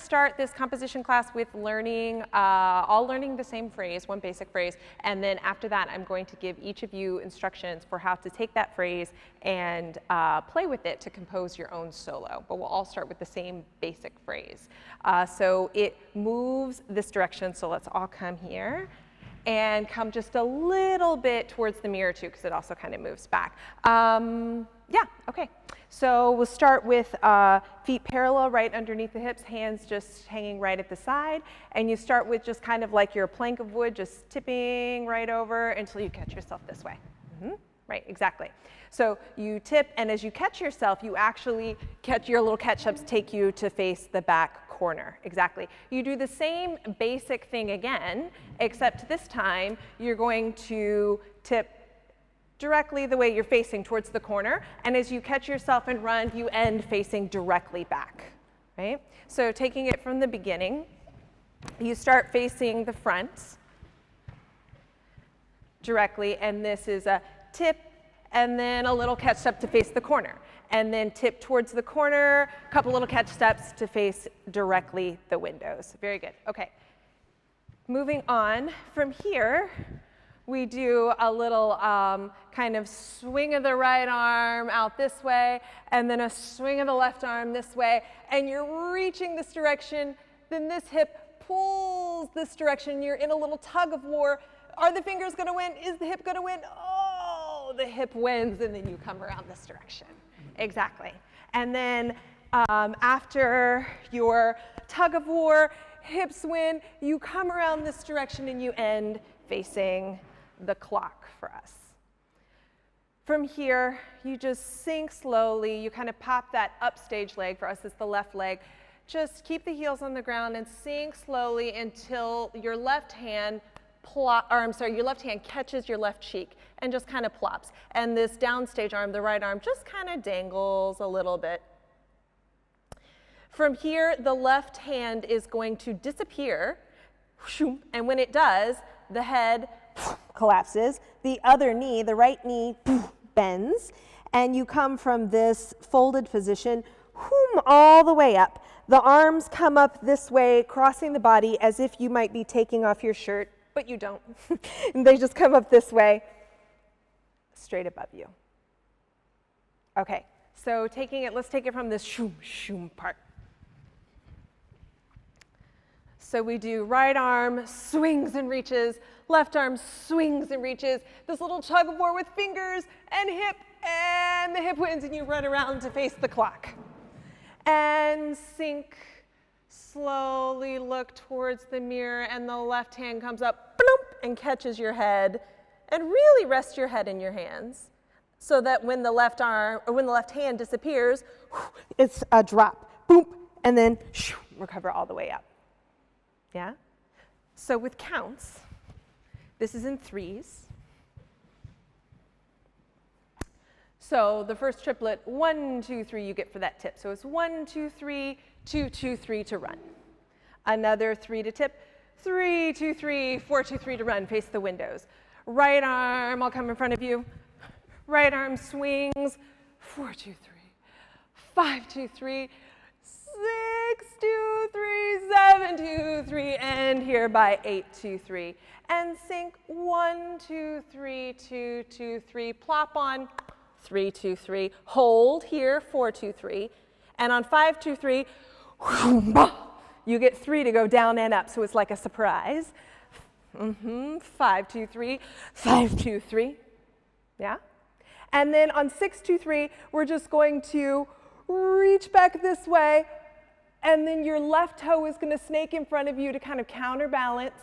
start this composition class with learning, all learning the same phrase, one basic phrase, and then after that I'm going to give each of you instructions for how to take that phrase and play with it to compose your own solo. But we'll all start with the same basic phrase. So it moves this direction, so let's all come here. And come just a little bit towards the mirror too, because it also kind of moves back. Yeah, okay. So we'll start with feet parallel right underneath the hips, hands just hanging right at the side. And you start with just kind of like your plank of wood, just tipping right over until you catch yourself this way. Right, exactly. So you tip, and as you catch yourself, you actually catch your little catch-ups take you to face the back corner. Exactly. You do the same basic thing again, except this time you're going to tip directly the way you're facing towards the corner, and as you catch yourself and run, you end facing directly back, right? So taking it from the beginning, you start facing the front directly, and this is a tip, and then a little catch step to face the corner. And then tip towards the corner, a couple little catch steps to face directly the windows. Very good, okay. Moving on from here, we do a little kind of swing of the right arm out this way, and then a swing of the left arm this way, and you're reaching this direction, then this hip pulls this direction, you're in a little tug of war. Are the fingers gonna win? Is the hip gonna win? Oh, the hip wins, and then you come around this direction. Exactly. And then after your tug of war, hips win, you come around this direction and you end facing the clock for us. From here, you just sink slowly. You kind of pop that upstage leg. For us, it's the left leg. Just keep the heels on the ground and sink slowly until your left hand your left hand catches your left cheek and just kind of plops. And this downstage arm, the right arm, just kind of dangles a little bit. From here, the left hand is going to disappear. And when it does, the head collapses. The other knee, the right knee, bends. And you come from this folded position all the way up. The arms come up this way, crossing the body as if you might be taking off your shirt. But you don't. And they just come up this way, straight above you. Okay, so let's take it from this shoom, shoom part. So we do right arm swings and reaches, left arm swings and reaches, this little tug of war with fingers and the hip wins, and you run around to face the clock. And sink. Slowly look towards the mirror, and the left hand comes up bloop, and catches your head, and really rest your head in your hands so that when the left hand disappears, it's a drop, boop, and then recover all the way up. Yeah? So with counts, this is in threes. So the first triplet, 1, 2, 3, you get for that tip. So it's 1, 2, 3, 2, 2, 3 to run. Another 3 to tip, 3, 2, 3, 4, 2, 3 to run, face the windows. Right arm, I'll come in front of you. Right arm swings, 4, 2, 3, 5, 2, 3, 6, 2, 3, 7, 2, 3, and here by 8, 2, 3. And sink, 1, 2, 3, 2, 2, 3, plop on, 3, 2, 3. Hold here, 4, 2, 3. And on 5, 2, 3, you get 3 to go down and up, so it's like a surprise. 5, 2, 3, 5, 2, 3. Yeah? And then on 6, 2, 3, we're just going to reach back this way, and then your left toe is going to snake in front of you to kind of counterbalance.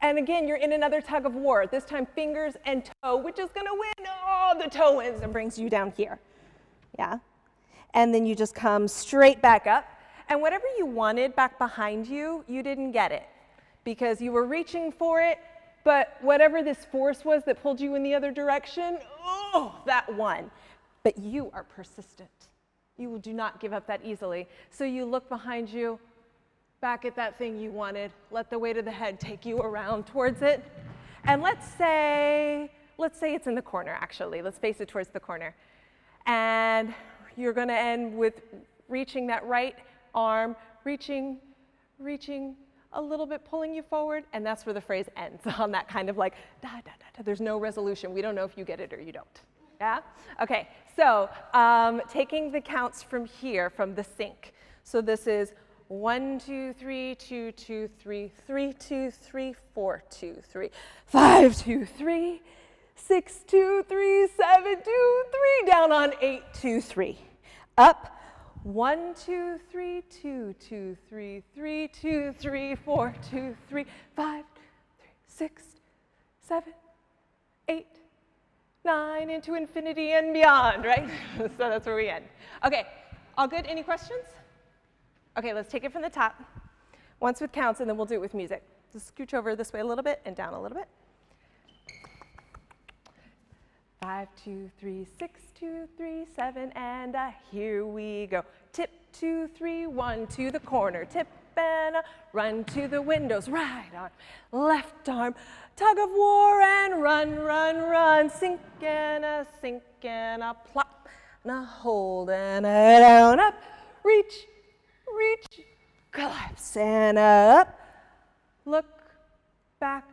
And again, you're in another tug of war, this time fingers and toe, which is going to win. Oh, the toe wins and brings you down here. Yeah? And then you just come straight back up. And whatever you wanted back behind you, you didn't get it because you were reaching for it, but whatever this force was that pulled you in the other direction, oh, that won. But you are persistent. You do not give up that easily. So you look behind you, back at that thing you wanted, let the weight of the head take you around towards it. And let's say it's in the corner, actually. Let's face it towards the corner. And you're going to end with reaching that right arm, reaching reaching a little bit, pulling you forward, and that's where the phrase ends, on that kind of like, da, da, da, da. There's no resolution. We don't know if you get it or you don't. Yeah? Okay, so taking the counts from here, from the sync. So this is 1, 2, 3, 2, 2, 3, 3, 2, 3, 4, 2, 3, 5, 2, 3, 6, 2, 3, 7, 2, 3, down on 8, 2, 3. Up, 1, 2, 3, 2, 2, 3, 3, 2, 3, 4, 2, 3, 5, 6, 7, 8, 9, into infinity and beyond, right? So that's where we end. Okay, all good? Any questions? Okay, let's take it from the top. Once with counts, and then we'll do it with music. Just scooch over this way a little bit and down a little bit. 5, 2, 3, 6, 2, 3, 7, and here we go. Tip, 2, 3, 1 to the corner. Tip and run to the windows. Right arm, left arm, tug of war and run, run, run. Sink and a plop, and a hold and a down, up, reach, reach, collapse and up. Look back,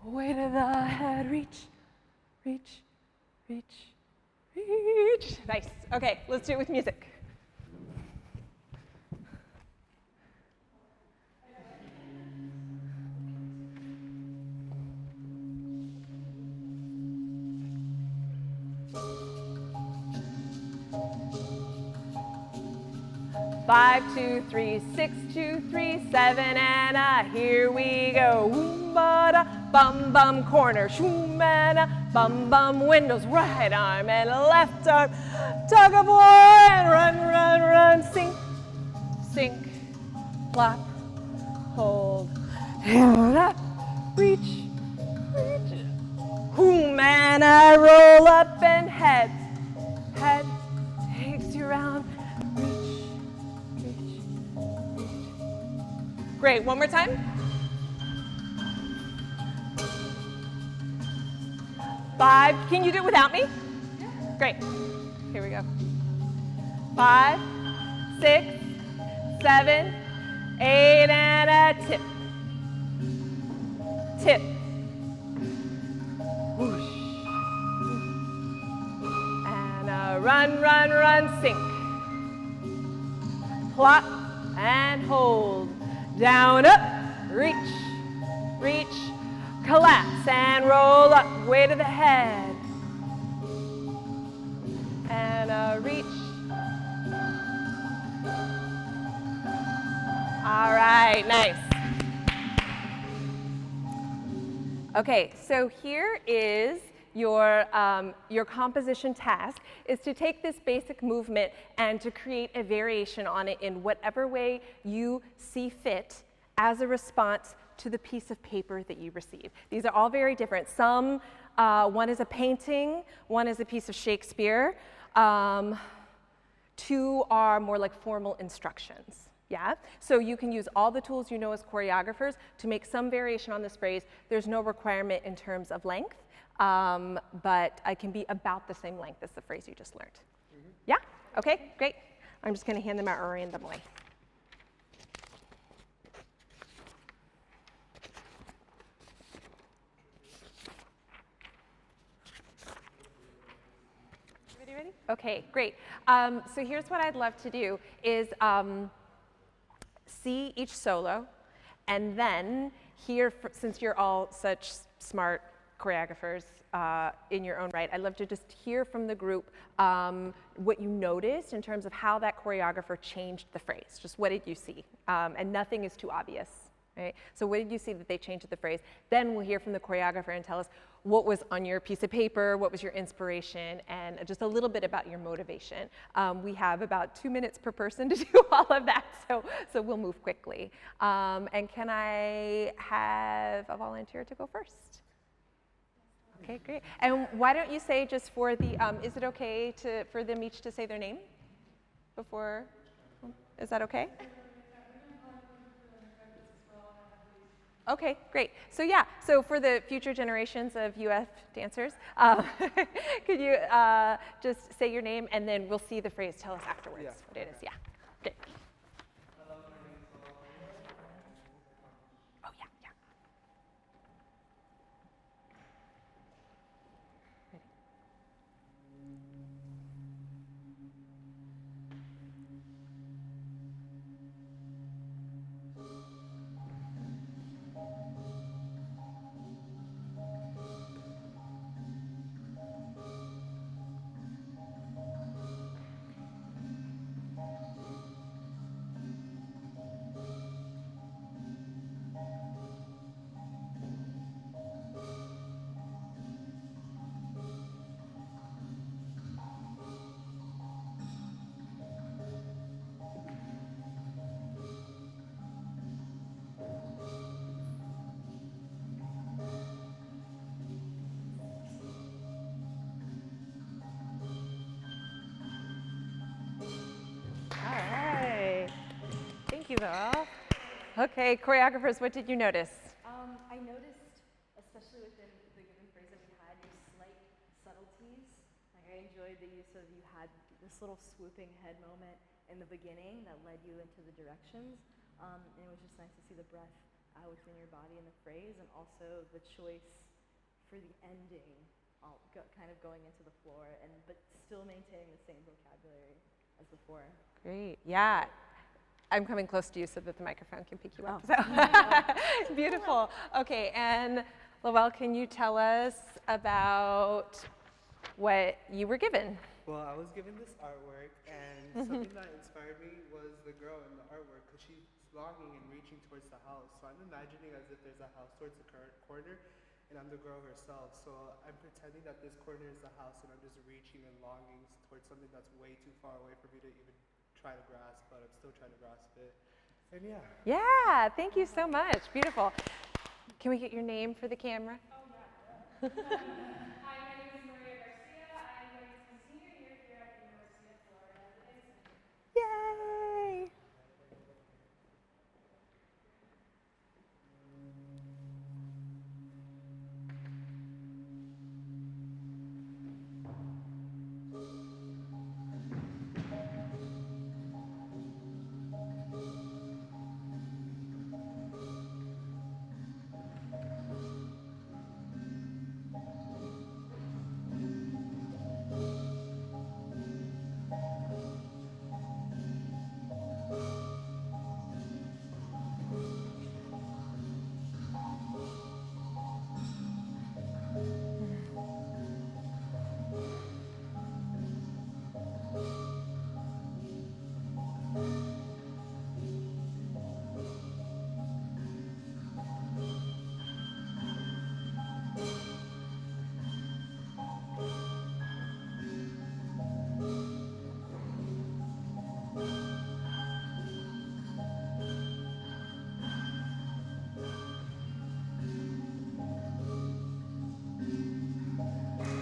way to the head, reach, reach, reach, reach. Nice. Okay, let's do it with music. Five, 2, 3, 6, 2, 3, 7, and here we go. Woom-ba-da, bum-bum corner, shoom and bum-bum windows, right arm and left arm, tug of war and run, run, run, sink, sink, flop, hold, and up, reach, reach, boom, and I roll up and head, head takes you around. Great, one more time. 5, can you do it without me? Yeah. Great, here we go. 5, 6, 7, 8, and a tip. Tip. Whoosh. And a run, run, run, sink. Plop and hold. Down, up, reach, reach, collapse, and roll up, way to the head. And reach. All right, nice. Okay, so here is your composition task is to take this basic movement and to create a variation on it in whatever way you see fit as a response to the piece of paper that you receive. These are all very different. Some, one is a painting, one is a piece of Shakespeare, 2 are more like formal instructions. Yeah? So you can use all the tools you know as choreographers to make some variation on this phrase. There's no requirement in terms of length. But I can be about the same length as the phrase you just learned. Mm-hmm. Yeah? Okay, great. I'm just going to hand them out randomly. Everybody ready? Okay, great. So here's what I'd love to do is see each solo, and then here, since you're all such smart choreographers in your own right, I'd love to just hear from the group what you noticed in terms of how that choreographer changed the phrase. Just what did you see? And nothing is too obvious, right? So what did you see that they changed the phrase? Then we'll hear from the choreographer and tell us what was on your piece of paper, what was your inspiration, and just a little bit about your motivation. We have about 2 minutes per person to do all of that, so we'll move quickly. And can I have a volunteer to go first? Okay, great. And why don't you say just for the, is it okay for them each to say their name before? Is that okay? Okay, great. So yeah, so for the future generations of UF dancers, could you just say your name and then we'll see the phrase, tell us afterwards what it is. Yeah, great. you, Zoe. Okay, choreographers, what did you notice? I noticed, especially within the given phrase that we had, your slight subtleties. Like I enjoyed the use of you had this little swooping head moment in the beginning that led you into the directions. And it was just nice to see the breath within your body in the phrase, and also the choice for the ending, kind of going into the floor, but still maintaining the same vocabulary as before. Great, yeah. I'm coming close to you so that the microphone can pick you up. So. Beautiful. Okay, and Lowell, can you tell us about what you were given? Well, I was given this artwork, and something that inspired me was the girl in the artwork, because she's longing and reaching towards the house. So I'm imagining as if there's a house towards the corner, and I'm the girl herself. So I'm pretending that this corner is the house, and I'm just reaching and longing towards something that's way too far away for me to even try to grasp, but I'm still trying to grasp it. And yeah. Yeah, thank you so much. Beautiful. Can we get your name for the camera? Oh, yeah. Hi, my name is Maria Garcia. I'm going to be senior year here at the University of Florida as a dance major. Yay!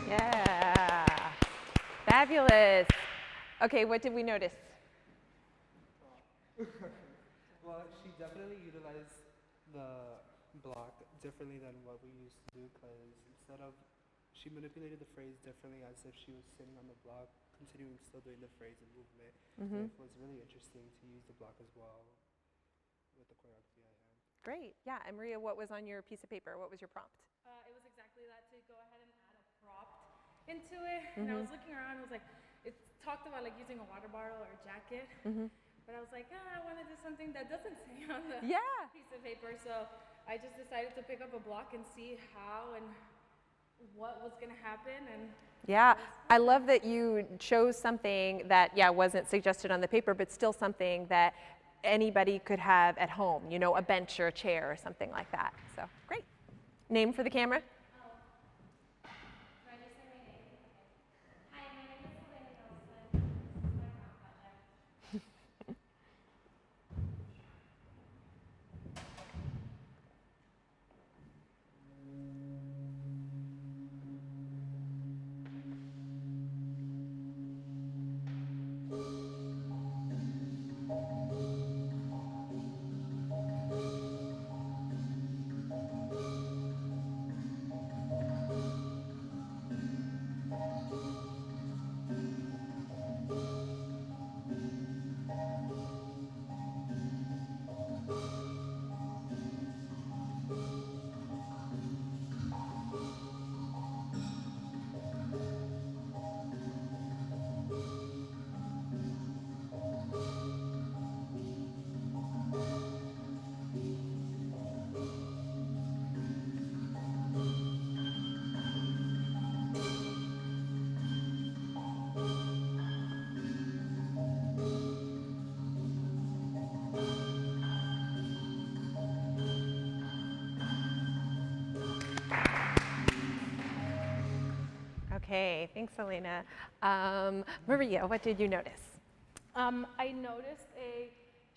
Yeah. Fabulous. Okay, what did we notice? Well, she definitely utilized the block differently than what we used to do, because instead of, she manipulated the phrase differently as if she was sitting on the block, continuing still doing the phrase and movement. So it was really interesting to use the block as well with the choreography I had. Great. Yeah, and Maria, what was on your piece of paper? What was your prompt? It was exactly that, to go ahead and add a prop into it. And I was looking around, it was like, it talked about like using a water bottle or a jacket. But I was like, I want to do something that doesn't say on the piece of paper. So I just decided to pick up a block and see how and what was going to happen. And Yeah, I love that you chose something that, wasn't suggested on the paper, but still something that anybody could have at home, you know, a bench or a chair or something like that. So, great. Name for the camera? do I just say my name? Okay. Hi, my name is Elena Nelson. This is my prompt project. Okay, thanks, Elena. Maria, what did you notice? I noticed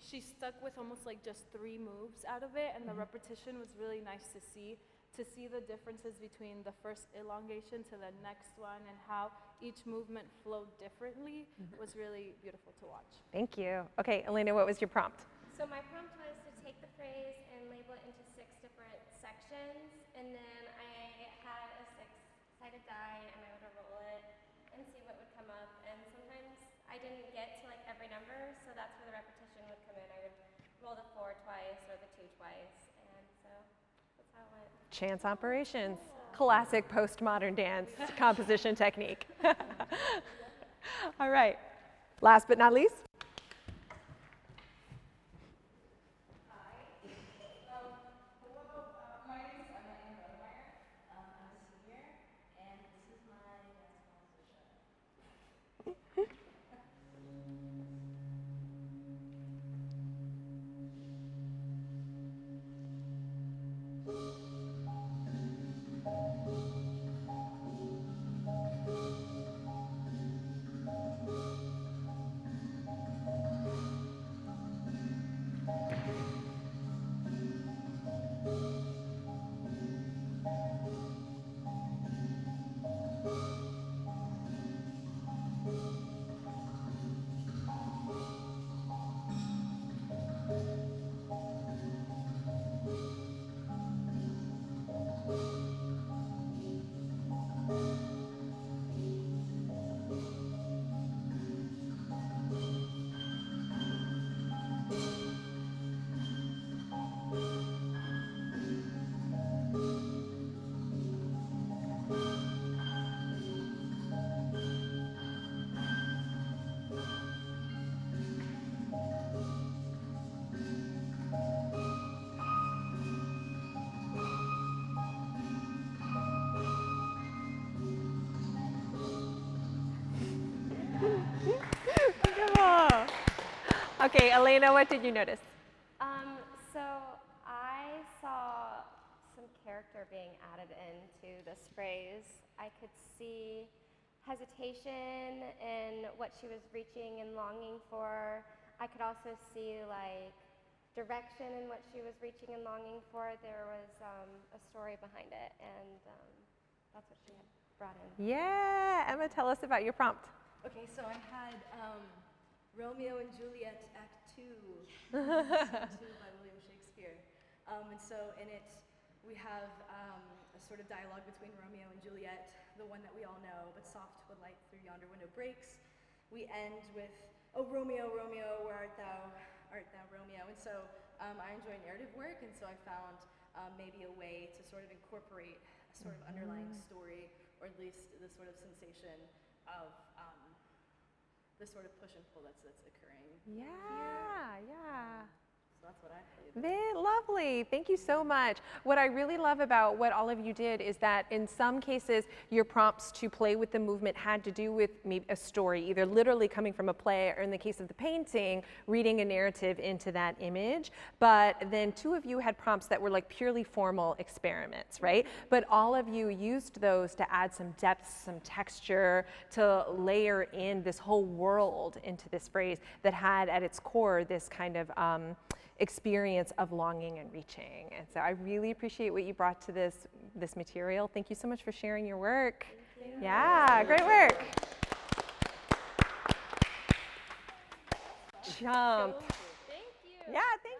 she stuck with almost like just 3 moves out of it, and the repetition was really nice to see the differences between the first elongation to the next one, and how each movement flowed differently was really beautiful to watch. Thank you. Okay, Elena, what was your prompt? So my prompt was to take the phrase and label it into 6 different sections, and then I had a 6-sided die, and I would roll it and see what would come up. And sometimes I didn't get to like every number, so that's where the repetition would come in. I would roll the 4 twice or the 2 twice, and so that's how it went. Chance operations, classic postmodern dance composition technique. All right, last but not least. Okay, Elena, what did you notice? So I saw some character being added into this phrase. I could see hesitation in what she was reaching and longing for. I could also see like direction in what she was reaching and longing for. There was a story behind it, and that's what she had brought in. Yeah, Emma, tell us about your prompt. Okay, so I had Romeo and Juliet Act 2, Scene 2 by William Shakespeare. And so in it, we have a sort of dialogue between Romeo and Juliet, the one that we all know, but soft would light through yonder window breaks. We end with, oh Romeo, Romeo, where art thou, Romeo? And so I enjoy narrative work, and so I found maybe a way to sort of incorporate a sort of underlying story, or at least the sort of sensation of the sort of push and pull that's occurring. Yeah, yeah. So that's what I played. Lovely. Thank you so much. What I really love about what all of you did is that in some cases, your prompts to play with the movement had to do with maybe a story, either literally coming from a play, or in the case of the painting, reading a narrative into that image. But then 2 of you had prompts that were like purely formal experiments, right? But all of you used those to add some depth, some texture, to layer in this whole world into this phrase that had at its core this kind of experience of longing and reaching. And so I really appreciate what you brought to this material. Thank you so much for sharing your work. Yeah, great work. Jump. Thank you. Yeah, thank you.